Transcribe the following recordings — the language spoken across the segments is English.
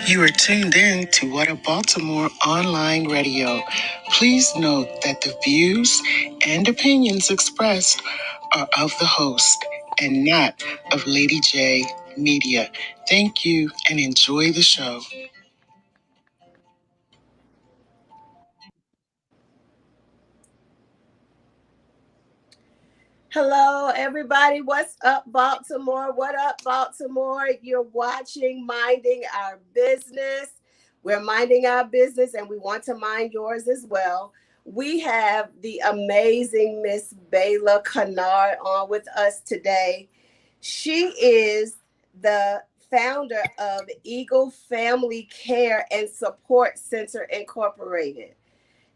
You are tuned in to What a Baltimore Online Radio. Please note that the views and opinions expressed are of the host and not of Lady J Media. Thank you and enjoy the show. Hello, everybody. What's up, Baltimore? What up, Baltimore? You're watching Minding Our Business. We're minding our business and we want to mind yours as well. We have the amazing Miss Bayala Kinard on with us today. She is the founder of Eagle Family Care and Support Center Incorporated.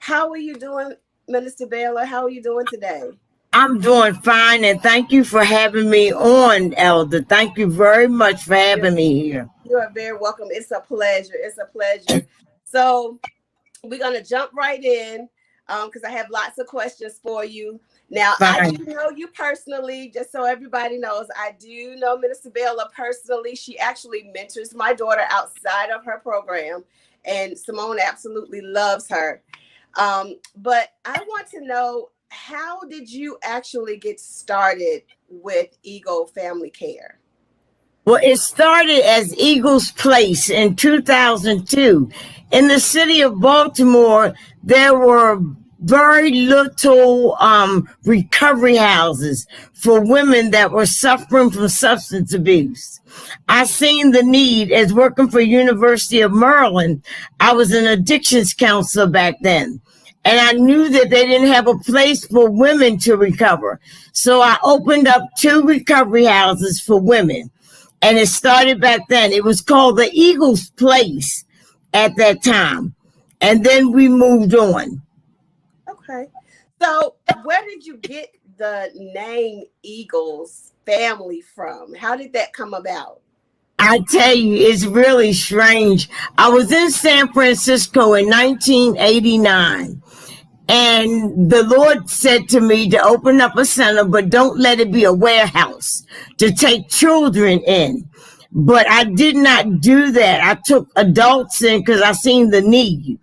How are you doing, Minister Bayala? How are you doing today? I'm doing fine, and thank you for having me on, Elder. Thank you very much for having me here. You are very welcome. It's a pleasure. It's a pleasure. So we're going to jump right in because I have lots of questions for you. Now, I do know you personally, just so everybody knows, I do know Minister Bayala personally. She actually mentors my daughter outside of her program, and Simone absolutely loves her. But I want to know, how did you actually get started with Eagle Family Care? Well, it started as Eagle's Place in 2002. In the city of Baltimore, there were very little recovery houses for women that were suffering from substance abuse. I seen the need as working for University of Maryland. I was an addictions counselor back then. And I knew that they didn't have a place for women to recover. So I opened up 2 recovery houses for women. And it started back then. It was called the Eagle's Place at that time. And then we moved on. Okay. So where did you get the name Eagles Family from? How did that come about? I tell you, it's really strange. I was in San Francisco in 1989. And the Lord said to me to open up a center, but don't let it be a warehouse to take children in. But I did not do that. I took adults in because I seen the need.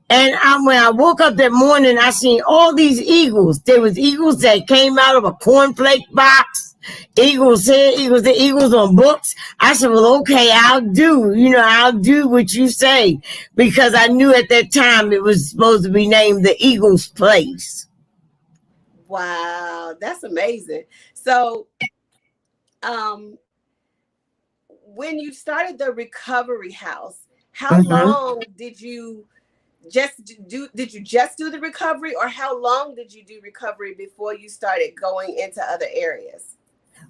And when I woke up that morning, I seen all these eagles. There was eagles that came out of a cornflake box. Eagles here, eagles there, eagles on books. I said, well, okay, I'll do what you say. Because I knew at that time it was supposed to be named the Eagle's Place. Wow, that's amazing. So, when you started the recovery house, how long did you just do the recovery, or how long did you do recovery before you started going into other areas?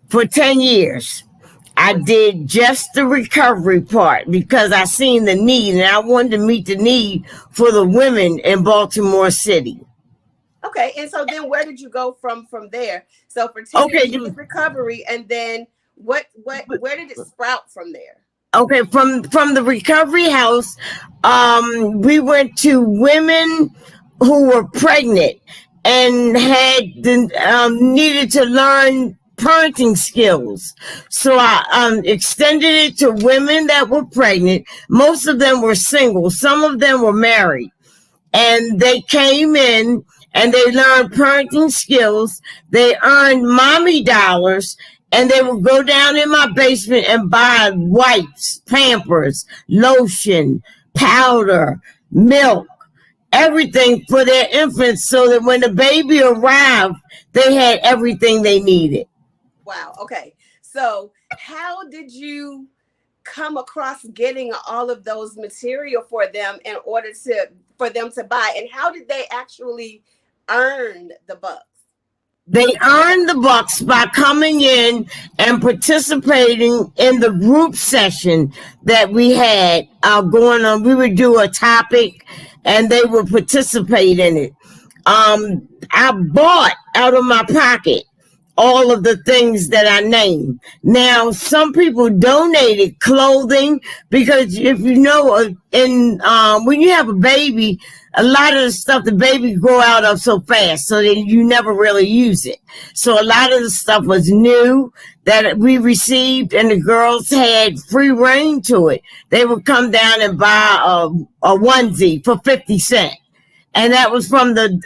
For 10 years. I did just the recovery part because I seen the need and I wanted to meet the need for the women in Baltimore City. Okay, and so then where did you go from there? So for 10 years you did recovery, and then where did it sprout from there? Okay, from the recovery house, we went to women who were pregnant and had needed to learn parenting skills. So I extended it to women that were pregnant. Most of them were single. Some of them were married. And they came in and they learned parenting skills. They earned mommy dollars. And they would go down in my basement and buy wipes, Pampers, lotion, powder, milk, everything for their infants so that when the baby arrived, they had everything they needed. Wow. Okay. So how did you come across getting all of those material for them in order for them to buy? And how did they actually earn the bucks? They earned the bucks by coming in and participating in the group session that we had going on. We would do a topic and they would participate in it. I bought out of my pocket all of the things that I named. Now, some people donated clothing because if you know, when you have a baby, a lot of the stuff the baby grow out of so fast, so that you never really use it. So a lot of the stuff was new that we received, and the girls had free reign to it. They would come down and buy a onesie for 50 cents, and that was from the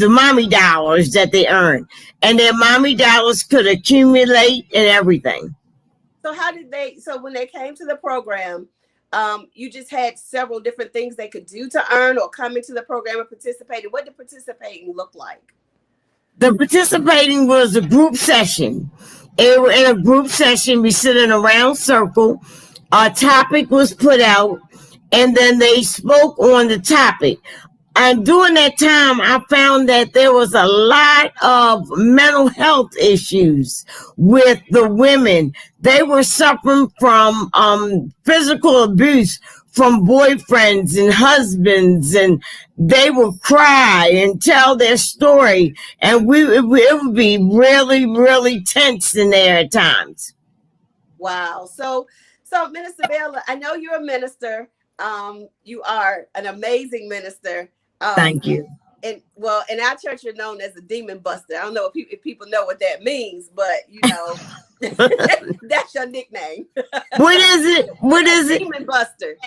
mommy dollars that they earned, and their mommy dollars could accumulate and everything. So how did they? So when they came to the program, you just had several different things they could do to earn or come into the program and participate. What did participating look like? The participating was a group session. In a group session, we sit in a round circle. A topic was put out, and then they spoke on the topic. And during that time, I found that there was a lot of mental health issues with the women. They were suffering from physical abuse from boyfriends and husbands, and they would cry and tell their story. And it would be really, really tense in there at times. Wow. So Minister Bayala, I know you're a minister. You are an amazing minister. Thank you. And well, in our church, you're known as a demon buster. I don't know if people know what that means, but that's your nickname. What is it? What is it? Demon buster.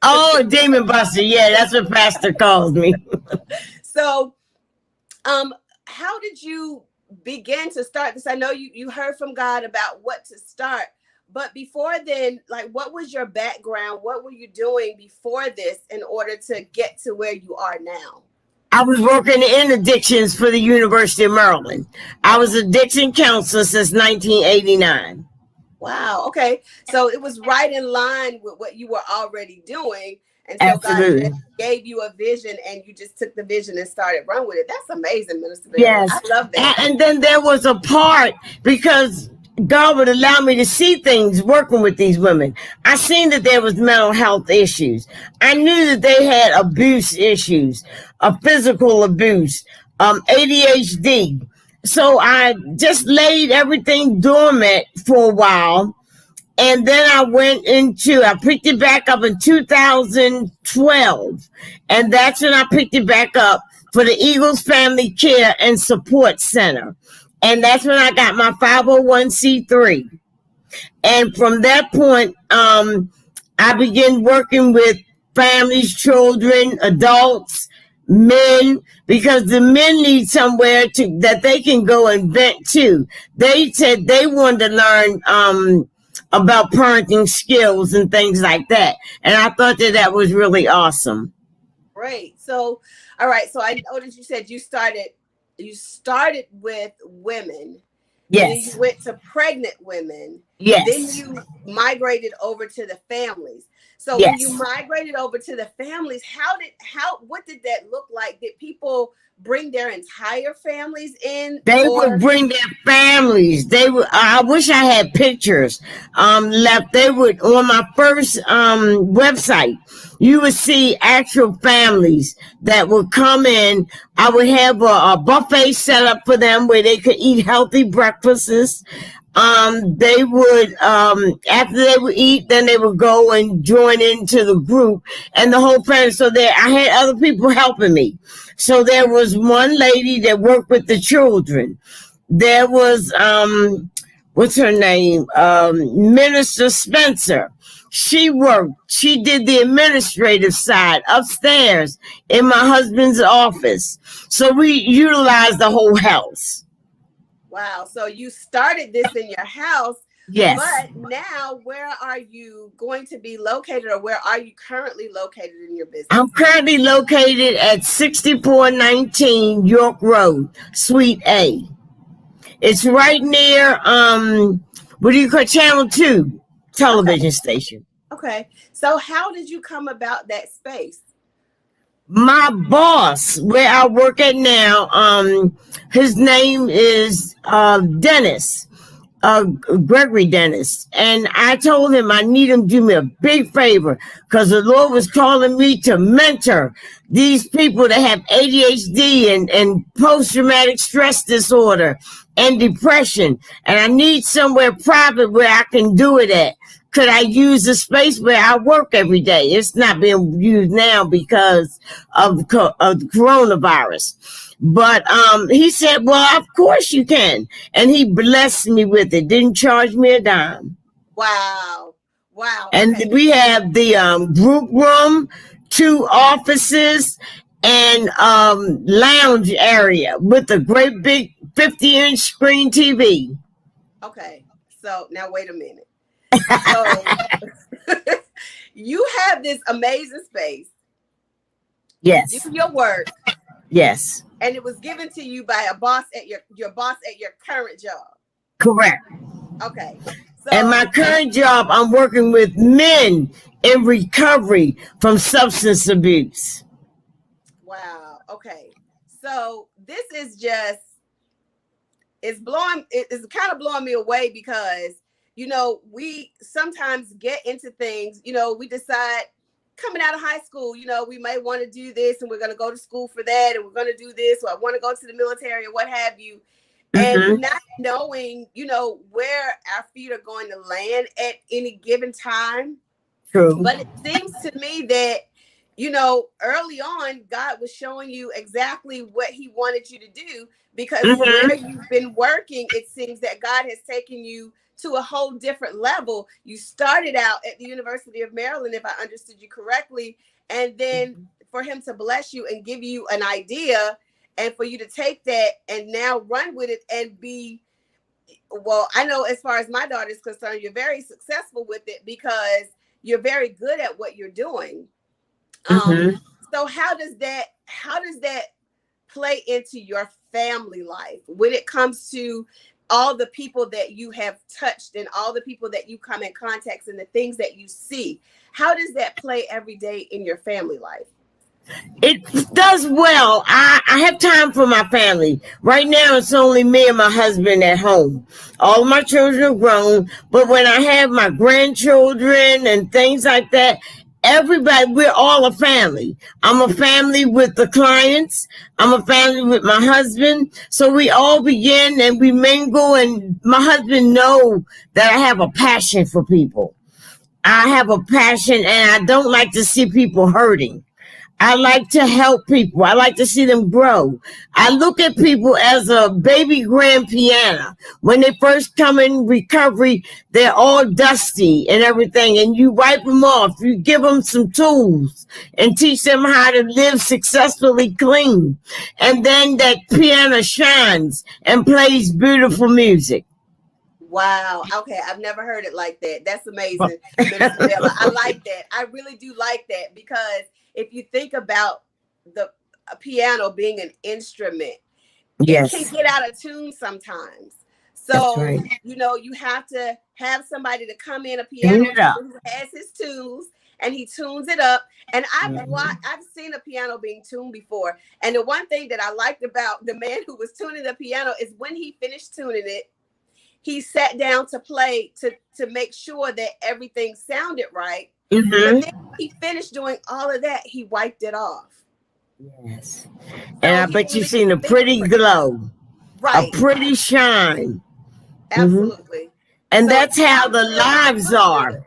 Oh, demon buster. Yeah, that's what Pastor calls me. So, how did you begin to start this? I know you heard from God about what to start, but before then, like, what was your background? What were you doing before this in order to get to where you are now? I was working in addictions for the University of Maryland. I was addiction counselor since 1989. Wow. Okay. So it was right in line with what you were already doing. And so Absolutely. God gave you a vision, and you just took the vision and started running with it. That's amazing, Minister Bayala. Yes. I love that. And then there was a part, because God would allow me to see things working with these women. I seen that there was mental health issues. I knew that they had abuse issues, physical abuse, ADHD. So I just laid everything dormant for a while. And then I picked it back up in 2012. And that's when I picked it back up for the Eagles Family Care and Support Center. And that's when I got my 501c3. And from that point, I began working with families, children, adults, men, because the men need somewhere that they can go and vent to. They said they wanted to learn about parenting skills and things like that. And I thought that was really awesome. Great. So, all right. So I noticed you said you started with women. Yes. Then you went to pregnant women. Yes. Then you migrated over to the families. So yes. When you migrated over to the families, what did that look like? Did people bring their entire families in? They would bring their families. I wish I had pictures left. They would, on my first website, you would see actual families that would come in. I would have a buffet set up for them where they could eat healthy breakfasts. They would, after they would eat, then they would go and join into the group and the whole family. So I had other people helping me. So there was one lady that worked with the children. There was, what's her name? Minister Spencer. She did the administrative side upstairs in my husband's office. So we utilized the whole house. Wow. So you started this in your house. Yes. But now, where are you going to be located, or where are you currently located in your business? I'm currently located at 6419 York Road, Suite A. It's right near, what do you call Channel 2 television station. Okay. So how did you come about that space? My boss, where I work at now, his name is Dennis. Gregory Dennis, and I told him I need him to do me a big favor because the Lord was calling me to mentor these people that have ADHD and post-traumatic stress disorder and depression, and I need somewhere private where I can do it at. Could I use the space where I work every day? It's not being used now because of the coronavirus. But he said, well, of course you can. And he blessed me with it. Didn't charge me a dime. Wow. Wow. And Okay. we have the group room, 2 offices, and lounge area with a great big 50-inch screen TV. Okay. So now wait a minute. So you have this amazing space. Yes. Do your work. Yes. And it was given to you by a boss at your boss at your current job. Correct. Okay. So, and my current job, I'm working with men in recovery from substance abuse. Wow. Okay. So this is just it's kind of blowing me away because we sometimes get into things, we decide coming out of high school, we may want to do this and we're going to go to school for that and we're going to do this, or I want to go to the military or what have you. And not knowing, where our feet are going to land at any given time. True. But it seems to me that, early on, God was showing you exactly what he wanted you to do because where you've been working, it seems that God has taken you to a whole different level. You started out at the University of Maryland, if I understood you correctly, and then for him to bless you and give you an idea and for you to take that and now run with it and be, well, I know as far as my daughter is concerned, you're very successful with it because you're very good at what you're doing. So how does that play into your family life when it comes to all the people that you have touched and all the people that you come in contact and the things that you see? How does that play every day in your family life? It does well. I have time for my family. Right now, it's only me and my husband at home. All of my children are grown, but when I have my grandchildren and things like that, everybody, we're all a family. I'm a family with the clients. I'm a family with my husband. So we all begin and we mingle, and my husband knows that I have a passion for people. I have a passion and I don't like to see people hurting. I like to help people. I like to see them grow. I look at people as a baby grand piano. When they first come in recovery, they're all dusty and everything, and you wipe them off. You give them some tools and teach them how to live successfully clean. And then that piano shines and plays beautiful music. Wow. Okay. I've never heard it like that. That's amazing. I like that. I really do like that because if you think about a piano being an instrument, yes, it can get out of tune sometimes. So, right. You have to have somebody to come in, a piano who has his tools and he tunes it up. And I've seen a piano being tuned before. And the one thing that I liked about the man who was tuning the piano is when he finished tuning it, he sat down to play to make sure that everything sounded right. But then he finished doing all of that, he wiped it off. Yes. And I bet you've seen a pretty glow. Right. A pretty shine. Absolutely. And so that's how the lives are.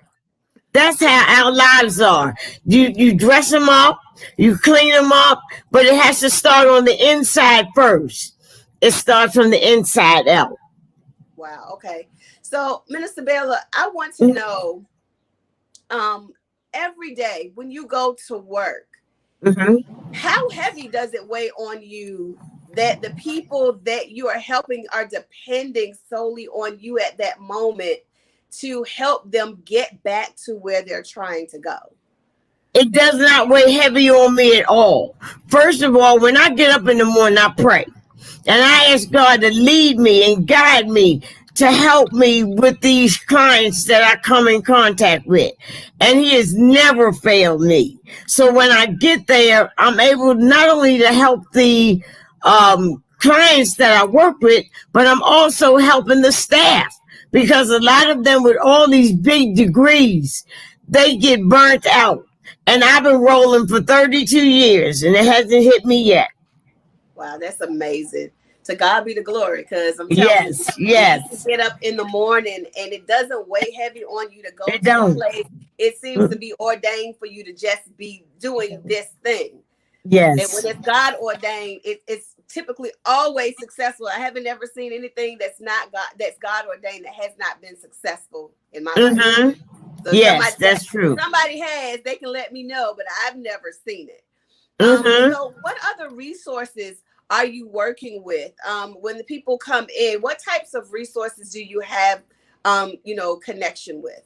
That's how our lives are. You dress them up, you clean them up, but it has to start on the inside first. It starts from the inside out. Wow. Okay. So, Minister Bayala, I want to know, every day when you go to work, how heavy does it weigh on you that the people that you are helping are depending solely on you at that moment to help them get back to where they're trying to go? It does not weigh heavy on me at all. First of all, when I get up in the morning, I pray. And I ask God to lead me and guide me to help me with these clients that I come in contact with. And he has never failed me. So when I get there, I'm able not only to help the clients that I work with, but I'm also helping the staff because a lot of them with all these big degrees, they get burnt out. And I've been rolling for 32 years and it hasn't hit me yet. Wow, that's amazing. To God be the glory, because I'm telling you, Yes, when you can yes. get up in the morning and it doesn't weigh heavy on you to go It to a don't. place, it seems to be ordained for you to just be doing this thing. And when Yes. it's God ordained, it's typically always successful. I haven't ever seen anything that's God ordained that has not been successful in my life. Mm-hmm. So Yes, that's if true. somebody has, they can let me know, but I've never seen it. Mm-hmm. So what other resources are you working with? When the people come in, what types of resources do you have, connection with?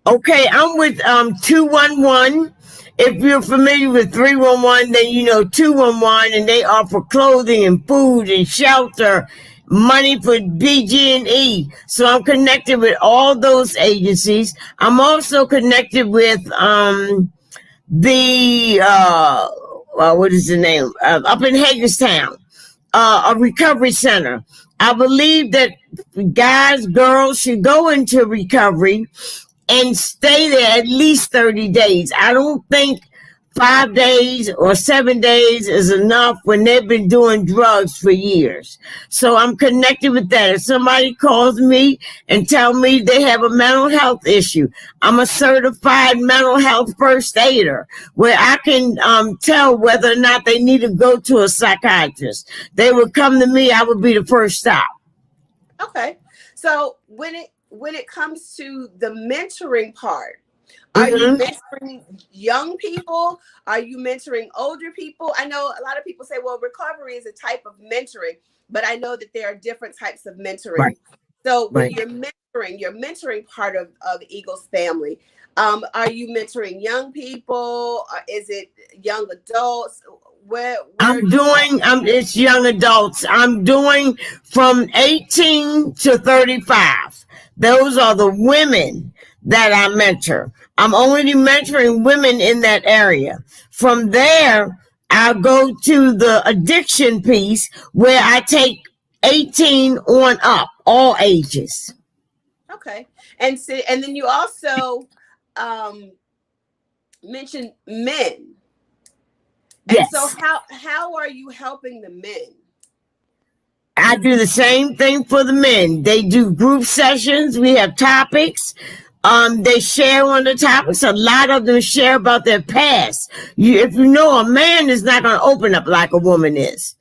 Okay, I'm with 211. If you're familiar with 311, then you know 211, and they offer clothing and food and shelter, money for BG&E. So I'm connected with all those agencies. I'm also connected with the what is the name, up in Hagerstown, a recovery center. I believe that guys, girls should go into recovery and stay there at least 30 days. I don't think 5 days or 7 days is enough when they've been doing drugs for years. So I'm connected with that. If somebody calls me and tell me they have a mental health issue, I'm a certified mental health first aider where I can tell whether or not they need to go to a psychiatrist. They would come to me. I would be the first stop. Okay. So when it comes to the mentoring part, are you Mm-hmm. mentoring young people? Are you mentoring older people? I know a lot of people say, well, recovery is a type of mentoring, but I know that there are different types of mentoring. Right, So when right. you're mentoring part of Eagles family, are you mentoring young people? Or is it young adults? Where are I'm you at? doing, it's young adults. I'm doing from 18 to 35. Those are the women that I mentor. I'm only mentoring women in that area. From there, I'll go to the addiction piece where I take 18 on up, all ages. Okay. And then you also um mentioned men. And so Yes. how are you helping the men? I do the same thing for the men. They do group sessions. We have topics. They share on the topics. A lot of them share about their past. If you know, a man is not going to open up like a woman is.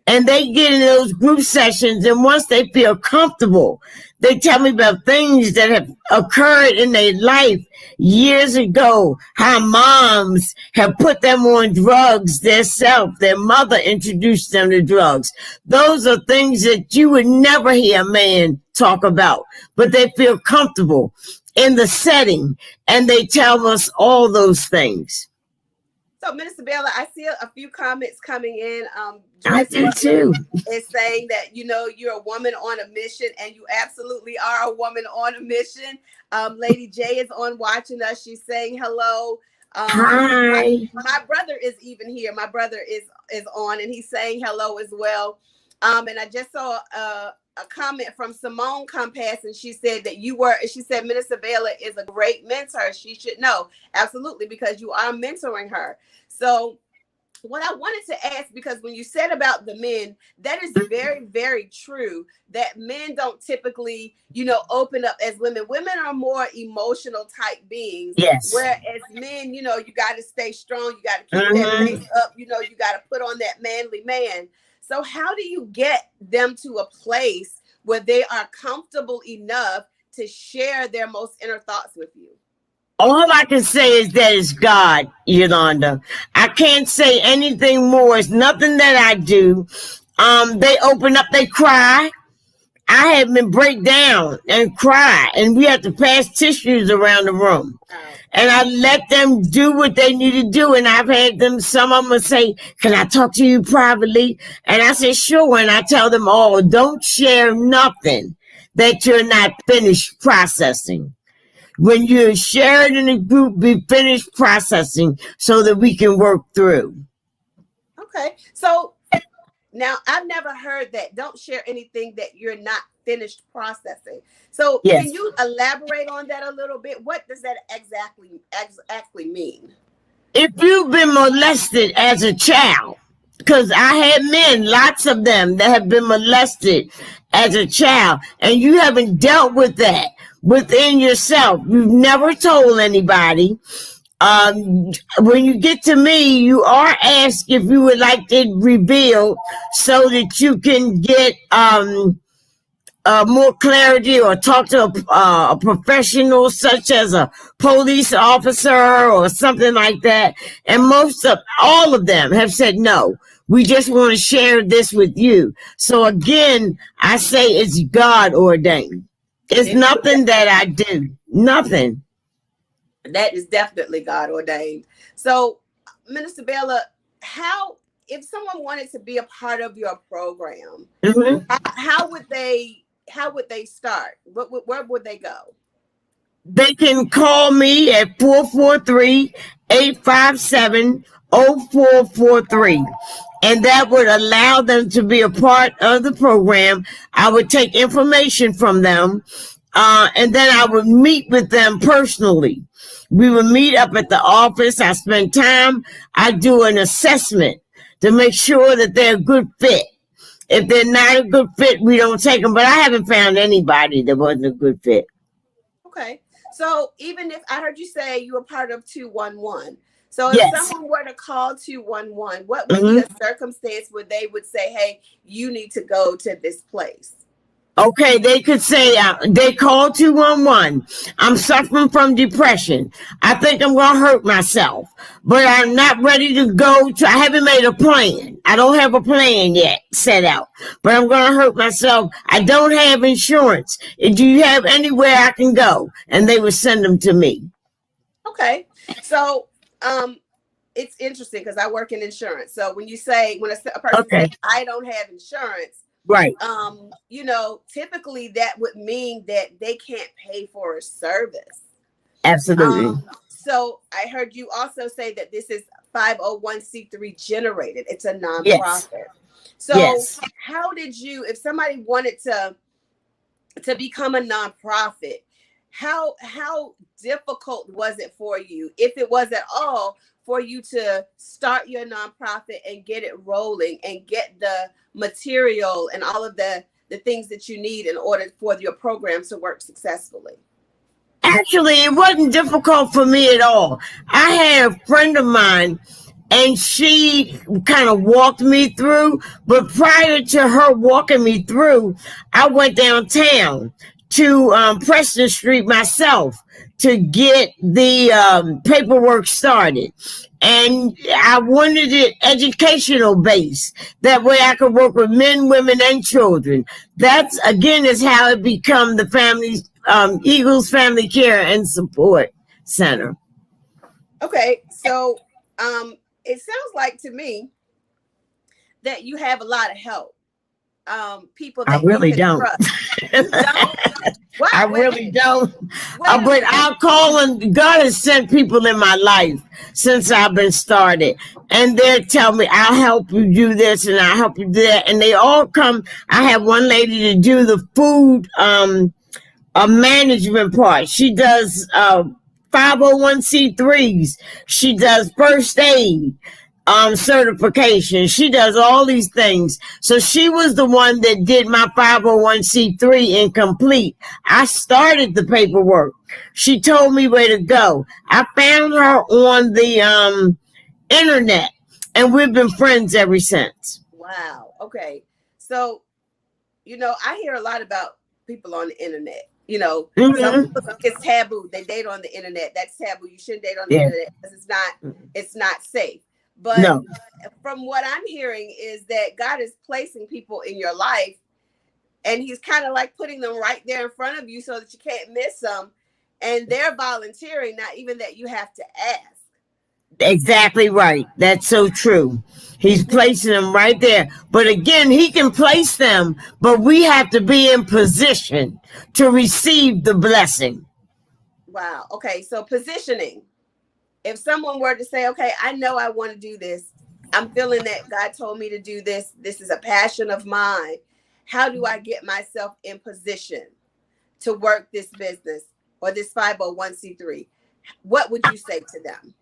And they get in those group sessions, and once they feel comfortable, they tell me about things that have occurred in their life years ago, how moms have put them on drugs themselves. Their mother introduced them to drugs. Those are things that you would never hear a man talk about, but they feel comfortable in the setting and they tell us all those things. So, Minister Bella, I see a few comments coming in. I Joyce do Butler too. is saying that you're a woman on a mission, and you absolutely are a woman on a mission. Lady J is on watching us. She's saying hello. My, Hi. my brother is even here. My brother is on, and he's saying hello as well. And I just saw a comment from Simone Compass, and she said that she said Minister Bella is a great mentor. She should know. Absolutely, because you are mentoring her. So what I wanted to ask, because when you said about the men, that is very, very true, that men don't typically, open up as women. Women are more emotional type beings, Yes. whereas men, you got to stay strong. You got to keep that Mm-hmm. face up. You got to put on that manly man. So how do you get them to a place where they are comfortable enough to share their most inner thoughts with you? All I can say is that it's God, Yolanda. I can't say anything more. It's nothing that I do. They open up, they cry. I have been break down and cry, and we have to pass tissues around the room. Wow. And I let them do what they need to do. And I've had them, some of them say, can I talk to you privately? And I say, sure. And I tell them, oh, don't share nothing that you're not finished processing. When you share it in a group, be finished processing so that we can work through. Okay. So now I've never heard that. Don't share anything that you're not finished processing. So can Yes. you elaborate on that a little bit? What does that exactly mean? If you've been molested as a child, because I had men, lots of them, that have been molested as a child, and you haven't dealt with that within yourself. You've never told anybody. When you get to me, you are asked if you would like it revealed so that you can get more clarity or talk to a professional such as a police officer or something like that. And most of all of them have said no. We just want to share this with you. So again, I say it's God ordained. It's nothing that I do. Nothing. That is definitely God ordained. So, Minister Bayala, how, if someone wanted to be a part of your program, Mm-hmm. how would they start? Where would they go? They can call me at 443-857-0443. And that would allow them to be a part of the program. I would take information from them, and then I would meet with them personally. We would meet up at the office. I spend time. I do an assessment to make sure that they're a good fit. If they're not a good fit, we don't take them. But I haven't found anybody that wasn't a good fit. Okay. So even if I heard you say you were part of 211, so if Yes. someone were to call 211, what would Mm-hmm. be a circumstance where they would say, hey, you need to go to this place? Okay, they could say, they call 211. I'm suffering from depression. I think I'm going to hurt myself, but I'm not ready to I haven't made a plan. I don't have a plan yet set out, but I'm going to hurt myself. I don't have insurance. Do you have anywhere I can go? And they would send them to me. Okay. So, it's interesting because I work in insurance. So when a person says, I don't have insurance, right. Typically that would mean that they can't pay for a service. Absolutely. So I heard you also say that this is 501c3 generated. It's a nonprofit. Yes. So yes. How did you, if somebody wanted to become a nonprofit, how difficult was it for you, if it was at all, for you to start your nonprofit and get it rolling and get the material and all of the things that you need in order for your program to work successfully? Actually, it wasn't difficult for me at all. I had a friend of mine, and she kind of walked me through. But prior to her walking me through, I went downtown to Preston Street myself to get the paperwork started. And I wanted it educational based. That way I could work with men, women, and children. That's, again, is how it become the family's Eagles Family Care and Support Center. Okay, so it sounds like to me that you have a lot of help. People that I really you can don't. trust. You don't? Wow, I really don't. But I'll call, and God has sent people in my life since I've been started. And they'll tell me, I'll help you do this and I'll help you do that. And they all come. I have one lady to do the food management part. She does 501c3s. She does first aid certification. She does all these things. So she was the one that did my 501c3 incomplete. I started the paperwork. She told me where to go. I found her on the internet, and we've been friends ever since. Wow. Okay. So, I hear a lot about people on the internet. Some people think it's taboo. They date on the internet. That's taboo. You shouldn't date on the internet because it's not safe. But no. From what I'm hearing is that God is placing people in your life, and he's kind of like putting them right there in front of you so that you can't miss them. And they're volunteering, not even that you have to ask. Exactly right. That's so true. He's placing them right there. But again, he can place them, but we have to be in position to receive the blessing. Wow. Okay. So positioning. If someone were to say, okay, I know I want to do this. I'm feeling that God told me to do this. This is a passion of mine. how do I get myself in position to work this business or this 501c3? What would you say to them?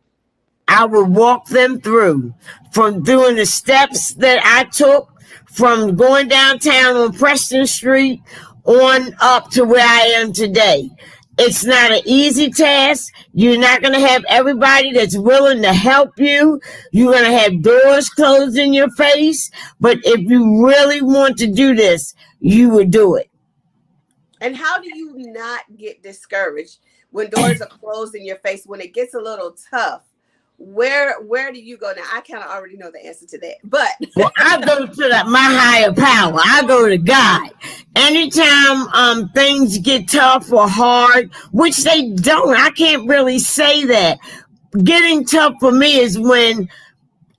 I would walk them through from doing the steps that I took from going downtown on Preston Street on up to where I am today. It's not an easy task. You're not going to have everybody that's willing to help you. You're going to have doors closed in your face. But if you really want to do this, you would do it. And how do you not get discouraged when doors are closed in your face, when it gets a little tough? Where do you go now? I kind of already know the answer to that, but well, I go to my higher power. I go to God. Anytime things get tough or hard, which they don't, I can't really say that. Getting tough for me is when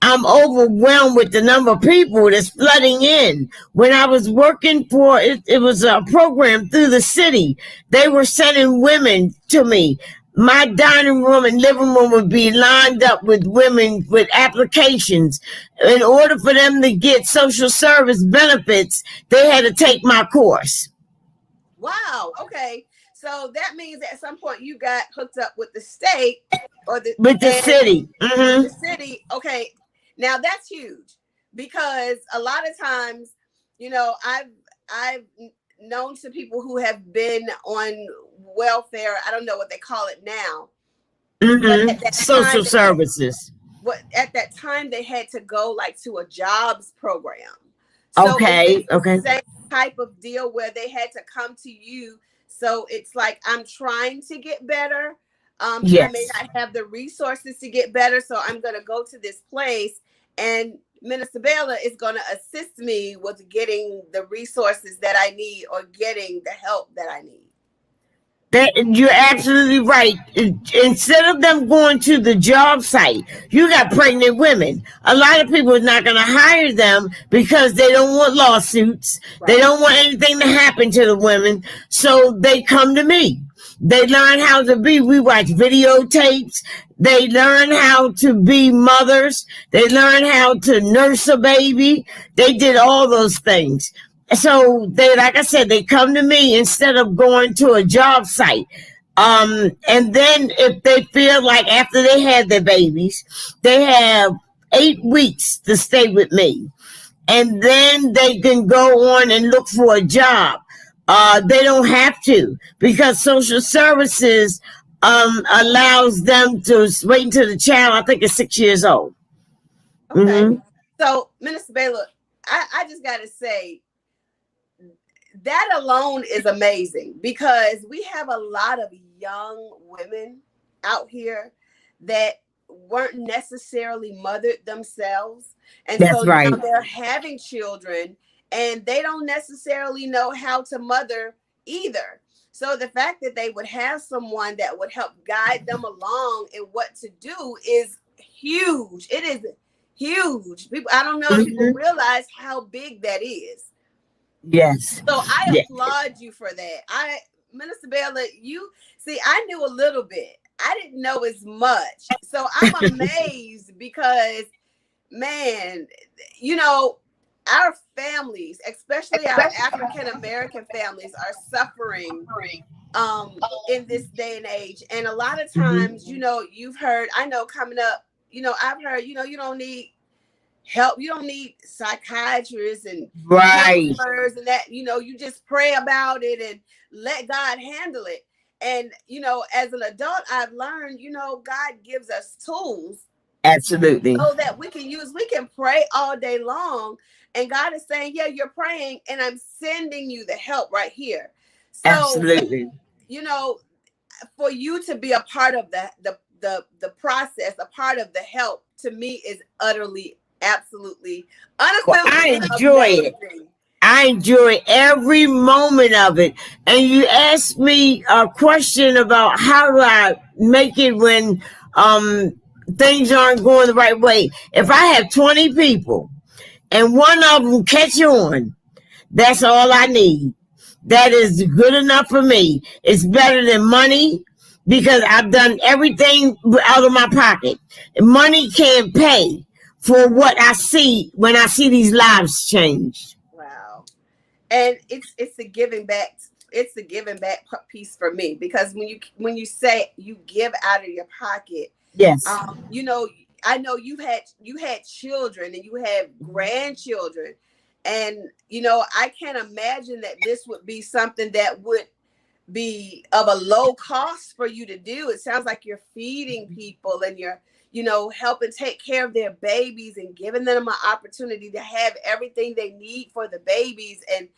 I'm overwhelmed with the number of people that's flooding in. When I was working for it was a program through the city. They were sending women to me. My dining room and living room would be lined up with women with applications. In order for them to get social service benefits, they had to take my course. Wow. Okay. So that means at some point you got hooked up with the state or the city. The city. Okay. Now that's huge because a lot of times, I've known some people who have been on welfare. I don't know what they call it now. Social services. At that time they had to go like to a jobs program. So okay. Same type of deal where they had to come to you. So it's like, I'm trying to get better. Yes. I may not have the resources to get better. So I'm going to go to this place and Minister Bayala is going to assist me with getting the resources that I need or getting the help that I need. You're absolutely right. Instead of them going to the job site, you got pregnant women. A lot of people are not going to hire them because they don't want lawsuits. Right. They don't want anything to happen to the women. So they come to me. They learn how to be. We watch videotapes. They learn how to be mothers. They learn how to nurse a baby. They did all those things. So they, like I said, they come to me instead of going to a job site. And then if they feel like after they had their babies, they have 8 weeks to stay with me. And then they can go on and look for a job. They don't have to because social services allows them to wait until the child, I think, is 6 years old. Okay. Mm-hmm. So, Minister Bayala, I just got to say, that alone is amazing because we have a lot of young women out here that weren't necessarily mothered themselves. And that's so right. Now they're having children and they don't necessarily know how to mother either. So the fact that they would have someone that would help guide them along in what to do is huge. It is huge. People, I don't know if people realize how big that is. Yes. So I applaud you for that. Minister Bayala, I knew a little bit. I didn't know as much. So I'm amazed because, man, our families, especially our African American families, are suffering in this day and age. And a lot of times, you've heard, I know coming up, I've heard, you don't need help. You don't need psychiatrists and counselors and that, you just pray about it and let God handle it. And, as an adult, I've learned, God gives us tools. Absolutely. So that we can pray all day long. And God is saying, yeah, you're praying and I'm sending you the help right here. So, absolutely. For you to be a part of the process, a part of the help, to me is utterly, absolutely unequivocally I enjoy amazing. It. I enjoy every moment of it. And you asked me a question about how do I make it when things aren't going the right way. If I have 20 people and one of them catch on, that's all I need. That is good enough for me. It's better than money because I've done everything out of my pocket. Money can't pay for what I see when I see these lives change. Wow. And it's the giving back. It's the giving back piece for me, because when you say you give out of your pocket, Yes. you know, I know you had children and you have grandchildren, and I can't imagine that this would be something that would be of a low cost for you to do. It sounds like you're feeding people, and you're helping take care of their babies and giving them an opportunity to have everything they need for the babies. And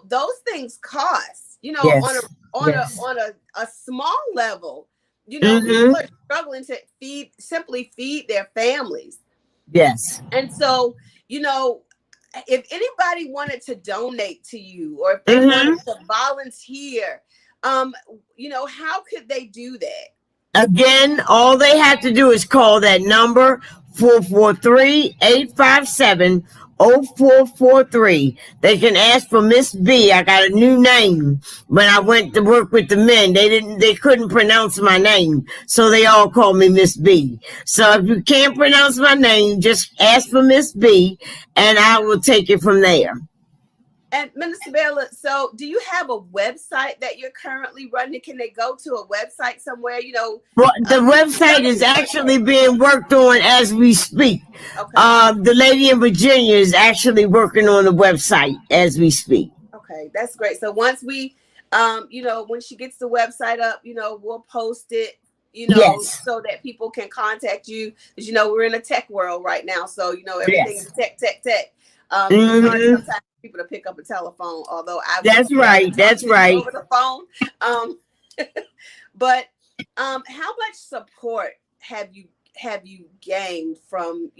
those things cost, on a Yes. on a Yes. on a small level. People Mm-hmm. are struggling to simply feed their families. Yes. And so, you know, if anybody wanted to donate to you, or if they wanted Mm-hmm. to volunteer, how could they do that? Again, all they have to do is call that number 443-857-0443. They can ask for Miss B. I got a new name. When I went to work with the men, they couldn't pronounce my name, so they all called me Miss B. So if you can't pronounce my name, just ask for Miss B, and I will take it from there. And Minister Bayala, so do you have a website that you're currently running? Can they go to a website somewhere? Well, the website Tell is us. actually being worked on as we speak. Okay. The lady in Virginia is actually working on the website as we speak. Okay, that's great. So once we, when she gets the website up, we'll post it, Yes. so that people can contact you. Because we're in a tech world right now, so everything Yes. is tech, tech, tech. It's hard Hmm. sometimes for people to pick up a telephone, although I would That's love to right. talk That's to you right. over the phone. Um, but how much support have you gained from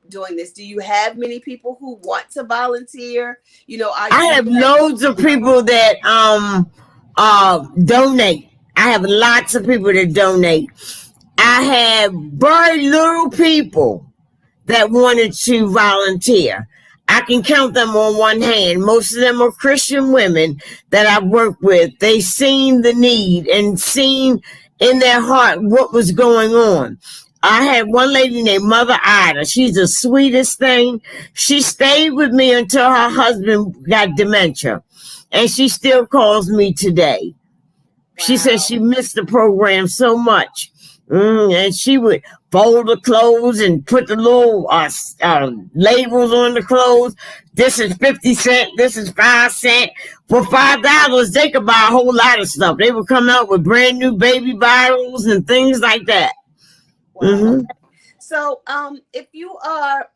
doing this? Do you have many people who want to volunteer? Are I do have you have loads of people that donate. I have lots of people that donate. I have very little people that wanted to volunteer. I can count them on one hand. Most of them are Christian women that I've worked with. They seen the need and seen in their heart what was going on. I had one lady named Mother Ida. She's the sweetest thing. She stayed with me until her husband got dementia. And she still calls me today. She said Wow. she missed the program so much. And she would fold the clothes and put the little labels on the clothes. This is 50 cents. This is 5 cents. For $5, they could buy a whole lot of stuff. They would come out with brand new baby bottles and things like that. Wow. Hmm. Okay. So, if you are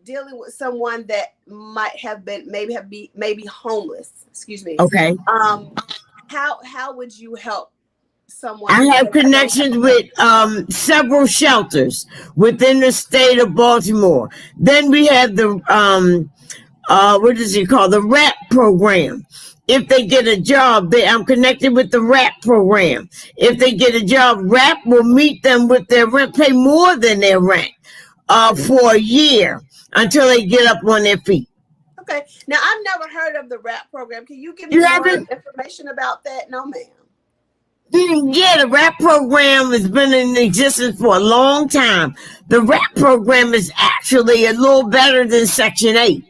dealing with someone that might have been maybe homeless, excuse me, Okay. um, how would you help someone I who have don't have connections a with place? several shelters within the state of Baltimore. Then we have the what is it called? The RAP program. If they get a job, I'm connected with the RAP program. If they get a job, RAP will meet them with their rent, pay more than their rent for a year until they get up on their feet. Okay. Now, I've never heard of the RAP program. Can you give me You more haven't? information about that? No, ma'am. Yeah, the RAP program has been in existence for a long time. The RAP program is actually a little better than Section 8.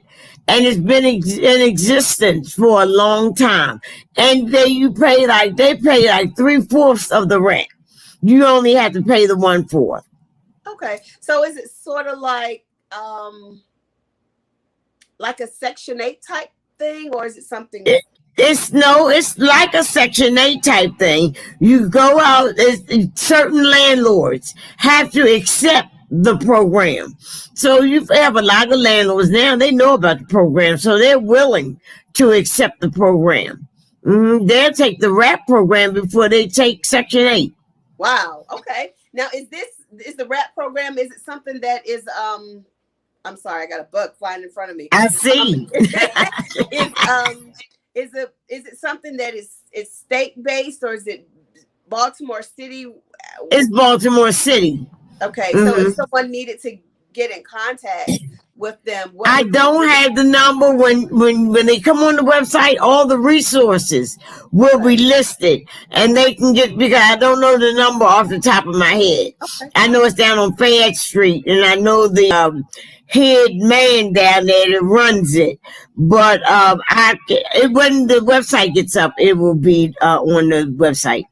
And it's been in existence for a long time. And they pay like 3/4 of the rent. You only have to pay the 1/4. Okay. So is it sort of like a Section 8 type thing, or is it something? It, it's like a Section 8 type thing. You go out, certain landlords have to accept the program. So you have a lot of landlords now, they know about the program, so they're willing to accept the program. They'll take the RAP program before they take Section 8. Wow. Okay. Now, is the RAP program? Is it something that is I'm sorry, I got a bug flying in front of me. I see. Is is it something that is state based, or is it Baltimore City? It's Baltimore City. Okay, so if Hmm. someone needed to get in contact with them? What I would be don't have the number. When they come on the website, all the resources will be okay? listed, and they can get, because I don't know the number off the top of my head. Okay. I know it's down on Fayette Street, and I know the head man down there that runs it. But when the website gets up, it will be on the website.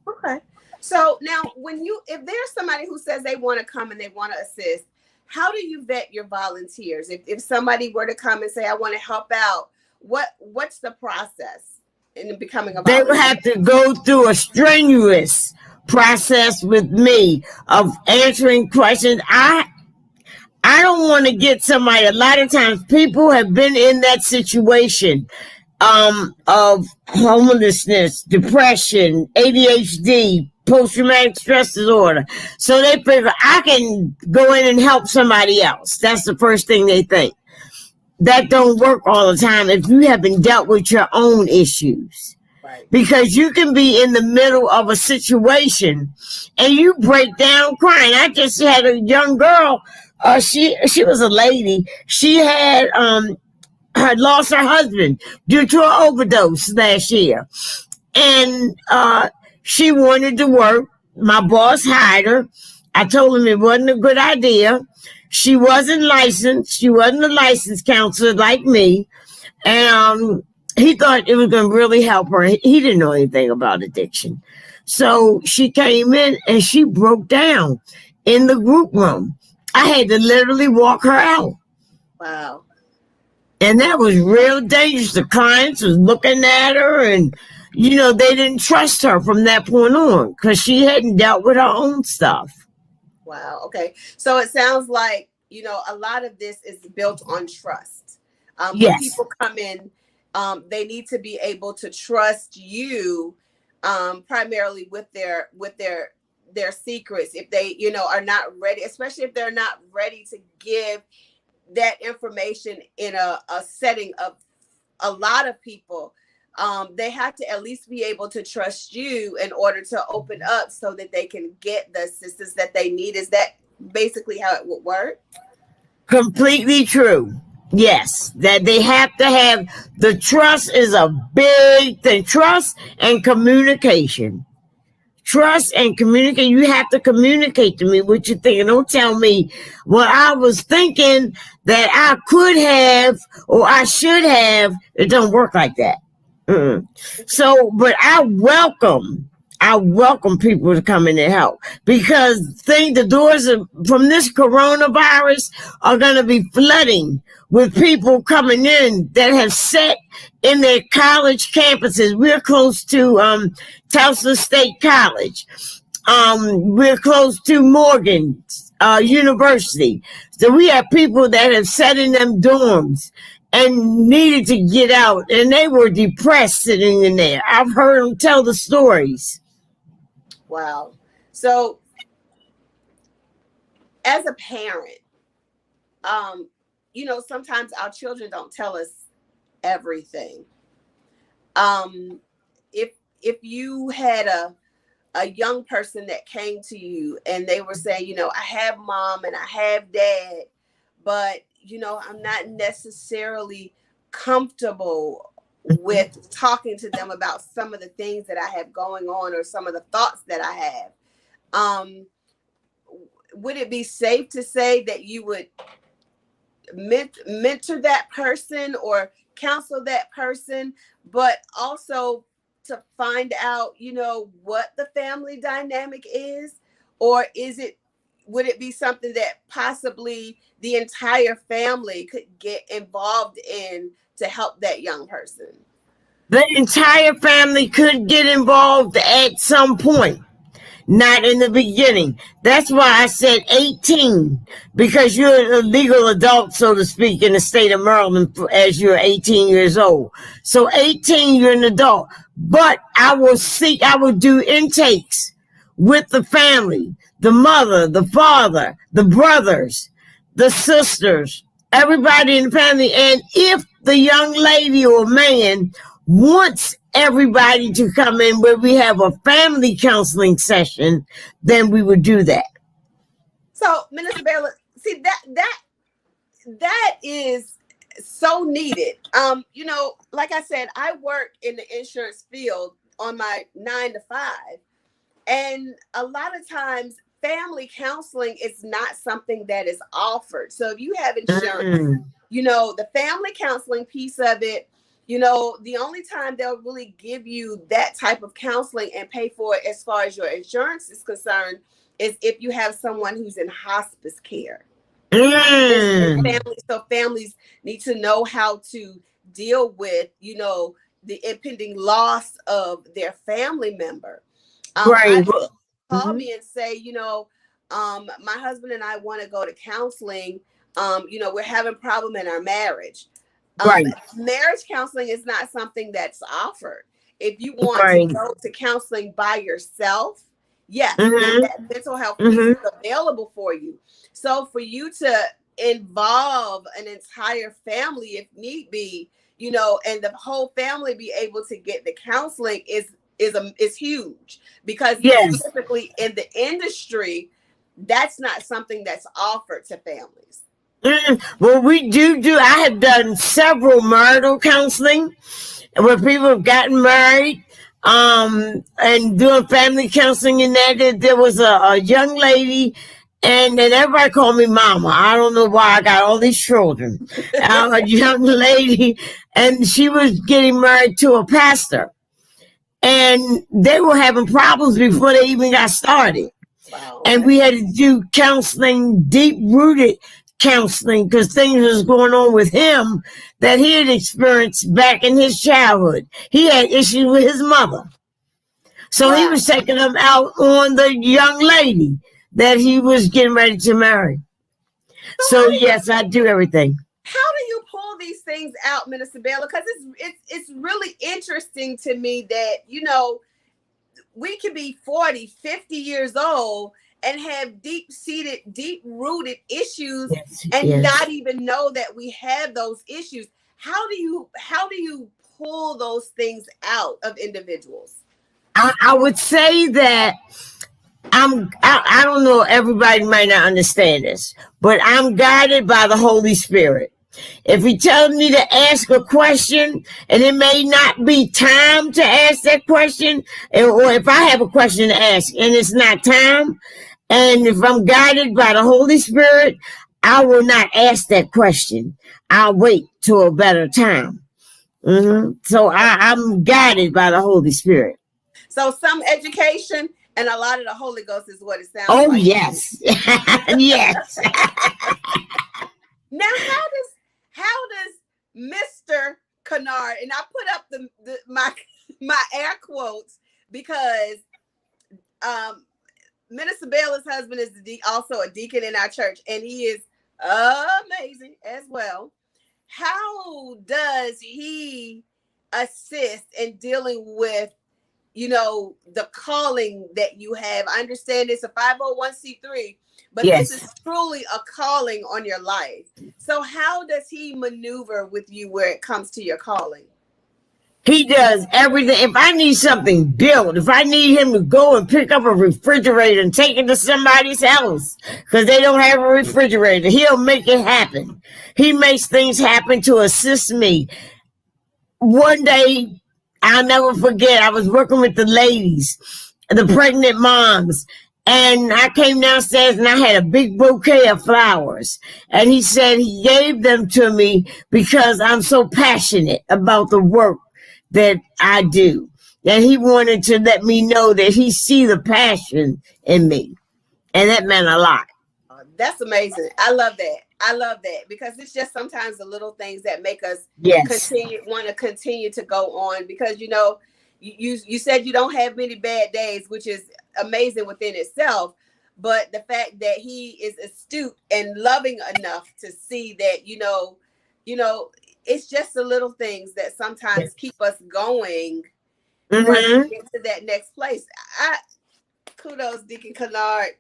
Okay. So now, if there's somebody who says they want to come and they want to assist, how do you vet your volunteers? If somebody were to come and say, I want to help out, what's the process in becoming a They will volunteer? have to go through a strenuous process with me of answering questions. I don't want to get somebody. A lot of times people have been in that situation of homelessness, depression, ADHD, post-traumatic stress disorder. So they figure I can go in and help somebody else. That's the first thing they think. That don't work all the time if you haven't dealt with your own issues. Right. Because you can be in the middle of a situation and you break down crying. I just had a young girl. She was a lady. She had lost her husband due to an overdose last year, and she wanted to work. My boss hired her. I told him it wasn't a good idea. She wasn't licensed. She wasn't a licensed counselor like me, and he thought it was going to really help her. He didn't know anything about addiction. So she came in and she broke down in the group room. I had to literally walk her out. Wow. And that was real dangerous. The clients was looking at her and, they didn't trust her from that point on because she hadn't dealt with her own stuff. Wow. Okay. So it sounds like, a lot of this is built on trust. When Yes. people come in, they need to be able to trust you, primarily with their secrets. If they, are not ready, especially if they're not ready to give that information in a setting of a lot of people, they have to at least be able to trust you in order to open up so that they can get the assistance that they need. Is that basically how it would work? Completely true. Yes, that they have to have the trust is a big thing. Trust and communication. Trust and communicate. You have to communicate to me what you're thinking. Don't tell me what I was thinking that I could have or I should have. It don't work like that. So, but I welcome people to come in and help because the doors from this coronavirus are going to be flooding with people coming in that have sat in their college campuses. We're close to Tulsa State College. We're close to Morgan University. So we have people that have sat in them dorms and needed to get out, and they were depressed sitting in there. I've heard them tell the stories. Wow. So as a parent, sometimes our children don't tell us everything. If you had a young person that came to you and they were saying, I have mom and I have dad, but I'm not necessarily comfortable with talking to them about some of the things that I have going on or some of the thoughts that I have. Would it be safe to say that you would mentor that person or counsel that person, but also to find out, what the family dynamic is? Or would it be something that possibly the entire family could get involved in to help that young person? The entire family could get involved at some point, not in the beginning. That's why I said 18, because you're a legal adult, so to speak, in the state of Maryland as you're 18 years old. So 18, you're an adult. But I will do intakes with the family, the mother, the father, the brothers, the sisters, everybody in the family. And if the young lady or man wants everybody to come in where we have a family counseling session, then we would do that. So, Minister Bayala, see that that is so needed. Like I said, I work in the insurance field on my 9 to 5, and a lot of times family counseling is not something that is offered. So if you have insurance, Mm. the family counseling piece of it, the only time they'll really give you that type of counseling and pay for it as far as your insurance is concerned is if you have someone who's in hospice care. And Mm. families need to know how to deal with, the impending loss of their family member. I Right. call Mhm. me and say, my husband and I want to go to counseling. We're having a problem in our marriage. Um, Right. Marriage counseling is not something that's offered. If you want to Right. go to counseling by yourself, yes, then Mhm. that mental health piece Mhm. is available for you. So for you to involve an entire family, if need be, and the whole family be able to get the counseling is huge, because Yes. typically in the industry, that's not something that's offered to families. Well, we do. I have done several marital counseling where people have gotten married, and doing family counseling. And that there was a young lady, and then everybody called me mama. I don't know why I got all these children. A young lady, and she was getting married to a pastor, and they were having problems before they even got started. Wow. And Okay. we had to do counseling, deep rooted counseling, because things was going on with him that he had experienced back in his childhood. He had issues with his mother. So he Wow. was taking them out on the young lady that he was getting ready to marry. So So yes, I do everything. how do you pull these things out, Minister Bella? Because it's really interesting to me that we can be 40, 50 years old and have deep-seated, deep-rooted issues Yes, and yes. not even know that we have those issues. How do you pull those things out of individuals? I would say that I don't know, everybody might not understand this, but I'm guided by the Holy Spirit. If he tells me to ask a question and it may not be time to ask that question, or if I have a question to ask and it's not time, and if I'm guided by the Holy Spirit, I will not ask that question. I'll wait till a better time. So I'm guided by the Holy Spirit. So some education and a lot of the Holy Ghost is what it sounds Oh, like. yes. Yes. Now, how does Mr. Kinard, and I put up my air quotes because um, Minister Baylor's husband is also a deacon in our church, and he is amazing as well. How does he assist in dealing with the calling that you have? I understand it's a 501c3, but this is Yes. truly a calling on your life. So how does he maneuver with you where it comes to your calling? He does everything. If I need something built, if I need him to go and pick up a refrigerator and take it to somebody's house because they don't have a refrigerator, he'll make it happen. He makes things happen to assist me. One day, I'll never forget, I was working with the ladies, the pregnant moms, and I came downstairs and I had a big bouquet of flowers. And he said he gave them to me because I'm so passionate about the work that I do. And he wanted to let me know that he see the passion in me. And that meant a lot. That's amazing. I love that. I love that because it's just sometimes the little things that make us Yes. want to continue to go on, because you said you don't have many bad days, which is amazing within itself. But the fact that he is astute and loving enough to see that you know, it's just the little things that sometimes keep us going for us to Mm-hmm. get to that next place. I Kudos, Deacon Kennard.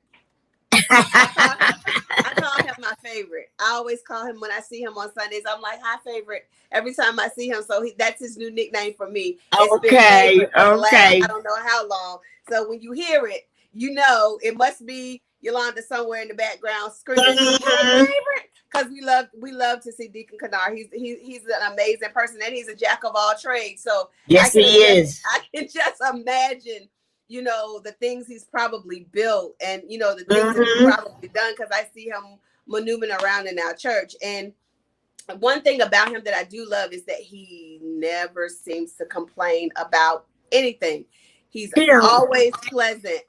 I call him my favorite. I always call him when I see him on Sundays. I'm like, hi, favorite. Every time I see him. So that's his new nickname for me. It's been Okay. favorite for the last, Okay. I don't know how long. So when you hear it, it must be Yolanda somewhere in the background screaming, hi, Mhm. favorite. because we love to see Deacon Kinard. He's an amazing person, and he's a jack of all trades. So Yes, he is. I can just imagine, the things he's probably built, and the things that he's probably done, because I see him maneuvering around in our church. And one thing about him that I do love is that he never seems to complain about anything. He's always pleasant.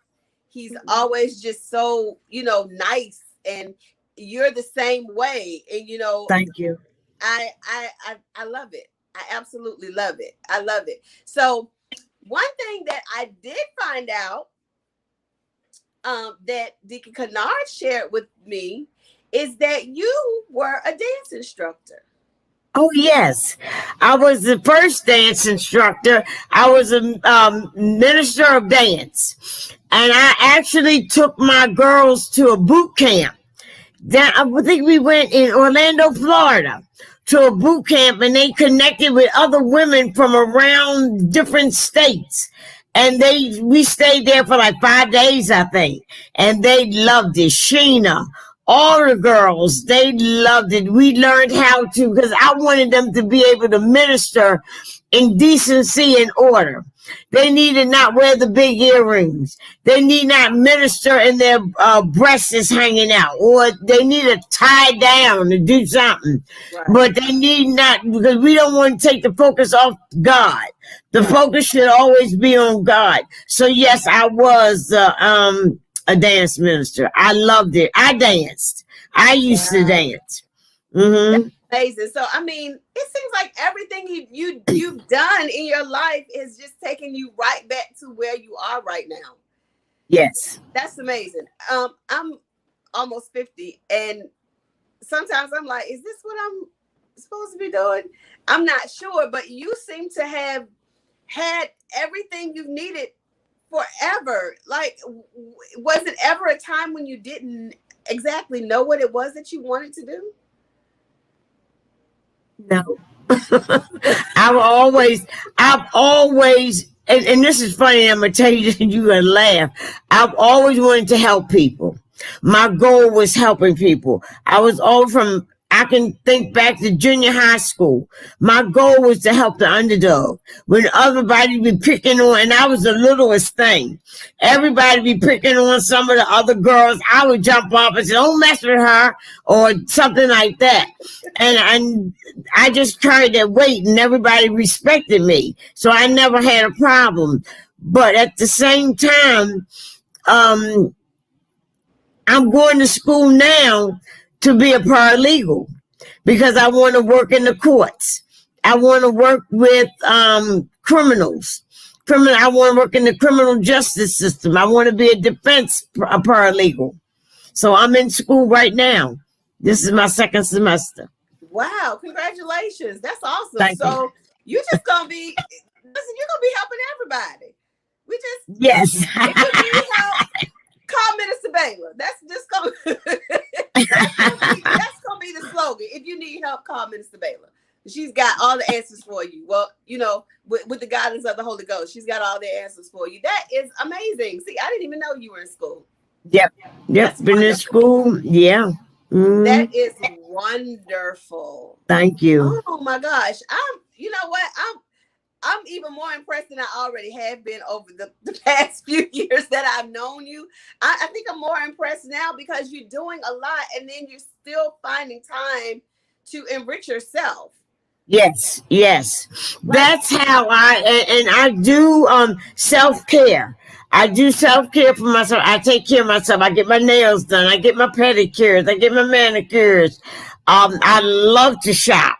He's always just so, nice, and you're the same way. And Thank you. I love it. I absolutely love it. I love it. So one thing that I did find out that Deacon Kinard shared with me is that you were a dance instructor. Oh, yes. I was the first dance instructor. I was a minister of dance. And I actually took my girls to a boot camp. I think we went in Orlando, Florida, to a boot camp, and they connected with other women from around different states. And we stayed there for like 5 days, I think. And they loved it. Sheena, all the girls, they loved it. We learned how to, because I wanted them to be able to minister in decency and order. They need to not wear the big earrings. They need not minister and their breasts is hanging out, or they need to tie down to do something. Right. But they need not, because we don't want to take the focus off God. The focus should always be on God. So yes, I was a dance minister. I loved it. I danced. I used to dance. Mm-hmm. Amazing. So I mean, it seems like everything you've done in your life is just taking you right back to where you are right now. Yes. That's amazing. I'm almost 50, and sometimes I'm like, is this what I'm supposed to be doing? I'm not sure, but you seem to have had everything you've needed forever. Like, was it ever a time when you didn't exactly know what it was that you wanted to do? No. I've always, and this is funny, I'm going to tell you this and you're going to laugh. I've always wanted to help people. My goal was helping people. I can think back to junior high school. My goal was to help the underdog. When everybody be picking on, and I was the littlest thing. Everybody be picking on some of the other girls. I would jump up and say, don't mess with her, or something like that. And I just carried that weight, and everybody respected me. So I never had a problem. But at the same time, I'm going to school now to be a paralegal, because I want to work in the courts. I want to work with criminals. I want to work in the criminal justice system. I want to be a defense paralegal. So I'm in school right now. This is my second semester. Wow, congratulations. That's awesome. Thank so you just gonna be you're gonna be helping everybody. Yes. If you need help, call Minister Bayala. That's just gonna that's gonna be the slogan. If you need help, call Minister Bayala. She's got all the answers for you. Well, with the guidance of the Holy Ghost, she's got all the answers for you. That is amazing. See, I didn't even know you were in school. Yep. Been in school. Yeah. Mm. That is wonderful. Thank you. Oh my gosh. I'm even more impressed than I already have been over the past few years that I've known you. I think I'm more impressed now because you're doing a lot, and then you're still finding time to enrich yourself. Yes. Right. That's how I do self-care. I do self-care for myself. I take care of myself. I get my nails done. I get my pedicures. I get my manicures. I love to shop.